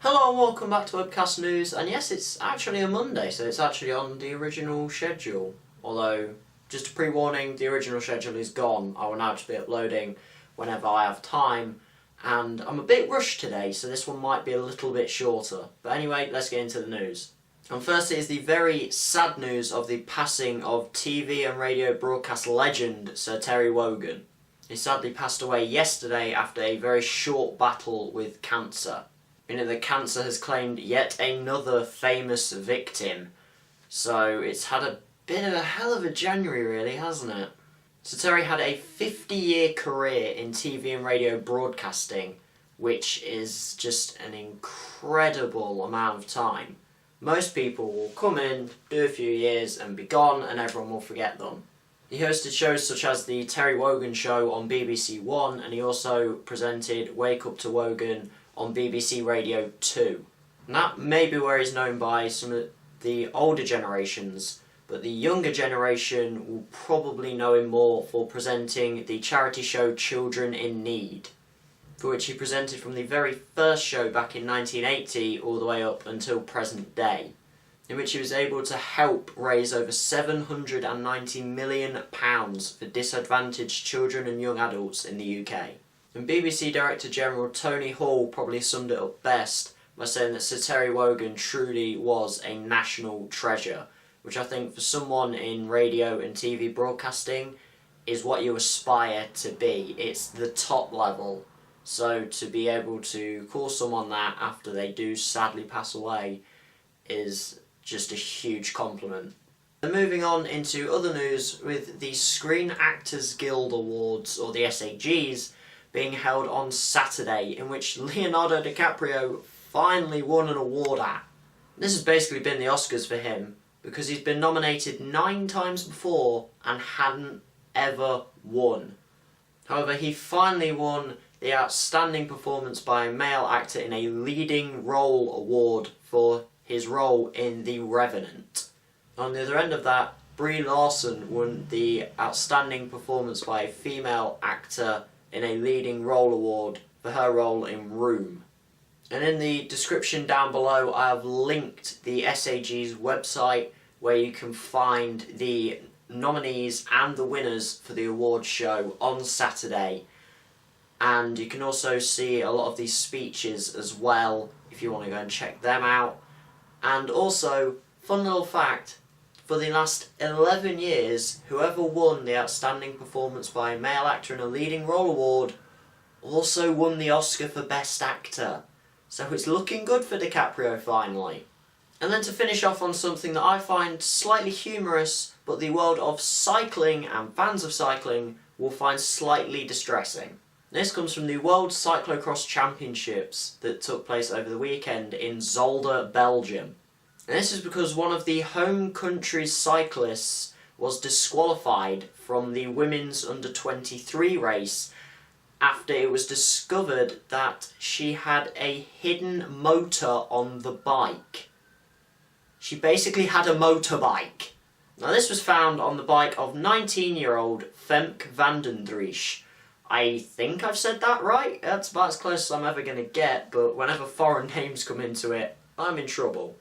Hello and welcome back to Webcast News, and yes, it's actually a Monday, so it's actually on the original schedule. Although, just a pre-warning, the original schedule is gone. I will now just be uploading whenever I have time, and I'm a bit rushed today, so this one might be a little bit shorter. But anyway, let's get into the news. And first is the very sad news of the passing of TV and radio broadcast legend Sir Terry Wogan. He sadly passed away yesterday after a very short battle with cancer. You know, the cancer has claimed yet another famous victim, so it's had a bit of a hell of a January really, hasn't it? Sir Terry had a 50-year career in TV and radio broadcasting, which is just an incredible amount of time. Most people will come in, do a few years and be gone, and everyone will forget them. He hosted shows such as the Terry Wogan Show on BBC One, and he also presented Wake Up to Wogan on BBC Radio 2. And that may be where he's known by some of the older generations, but the younger generation will probably know him more for presenting the charity show Children in Need, for which he presented from the very first show back in 1980 all the way up until present day, in which he was able to help raise over £790 million for disadvantaged children and young adults in the UK. And BBC Director General Tony Hall probably summed it up best by saying that Sir Terry Wogan truly was a national treasure, which I think for someone in radio and TV broadcasting is what you aspire to be. It's the top level. So to be able to call someone that after they do sadly pass away is just a huge compliment. And moving on into other news, with the Screen Actors Guild Awards, or the SAGs, being held on Saturday, in which Leonardo DiCaprio finally won an award at. This has basically been the Oscars for him, because he's been nominated 9 times before and hadn't ever won. However, he finally won the Outstanding Performance by a Male Actor in a Leading Role award for his role in The Revenant. On the other end of that, Brie Larson won the Outstanding Performance by a Female Actor in a Leading Role award for her role in Room. And in the description down below I have linked the SAG's website where you can find the nominees and the winners for the awards show on Saturday. And you can also see a lot of these speeches as well if you want to go and check them out. And also, fun little fact, for the last 11 years, whoever won the Outstanding Performance by a Male Actor in a Leading Role award also won the Oscar for Best Actor. So it's looking good for DiCaprio finally. And then to finish off on something that I find slightly humorous, but the world of cycling and fans of cycling will find slightly distressing. This comes from the World Cyclocross Championships that took place over the weekend in Zolder, Belgium. And this is because one of the home country's cyclists was disqualified from the women's under-23 race after it was discovered that she had a hidden motor on the bike. She basically had a motorbike. Now this was found on the bike of 19-year-old Femke van den Driesch. I think I've said that right. That's about as close as I'm ever going to get, but whenever foreign names come into it, I'm in trouble.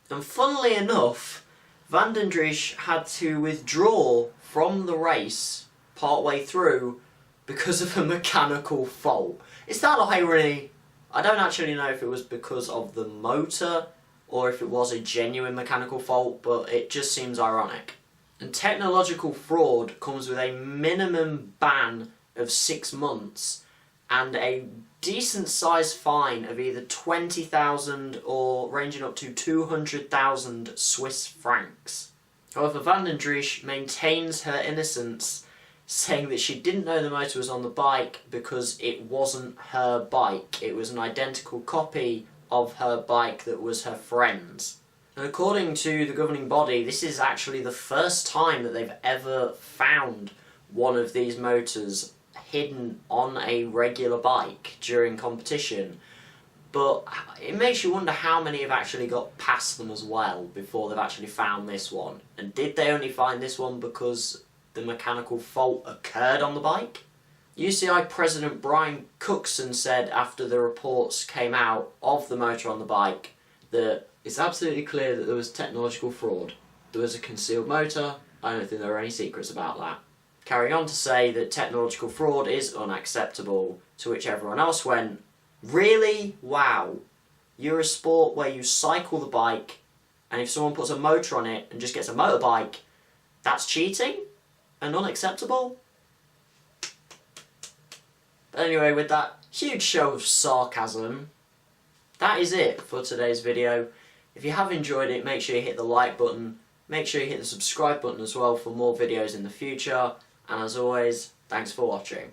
And funnily enough, Van den Driesch had to withdraw from the race partway through because of a mechanical fault. Is that irony? I don't actually know if it was because of the motor or if it was a genuine mechanical fault, but it just seems ironic. And technological fraud comes with a minimum ban of 6 months and a decent sized fine of either 20,000 or ranging up to 200,000 Swiss francs. However, Van den Driesch maintains her innocence, saying that she didn't know the motor was on the bike because it wasn't her bike. It was an identical copy of her bike that was her friend's. And according to the governing body, this is actually the first time that they've ever found one of these motors hidden on a regular bike during competition, but it makes you wonder how many have actually got past them as well before they've actually found this one. And did they only find this one because the mechanical fault occurred on the bike? UCI President Brian Cookson said after the reports came out of the motor on the bike that it's absolutely clear that there was technological fraud. There was a concealed motor. I don't think there are any secrets about that. Carrying on to say that technological fraud is unacceptable, to which everyone else went, really? Wow. You're a sport where you cycle the bike, and if someone puts a motor on it and just gets a motorbike, that's cheating and unacceptable? But anyway, with that huge show of sarcasm, that is it for today's video. If you have enjoyed it, make sure you hit the like button, make sure you hit the subscribe button as well for more videos in the future, and as always, thanks for watching.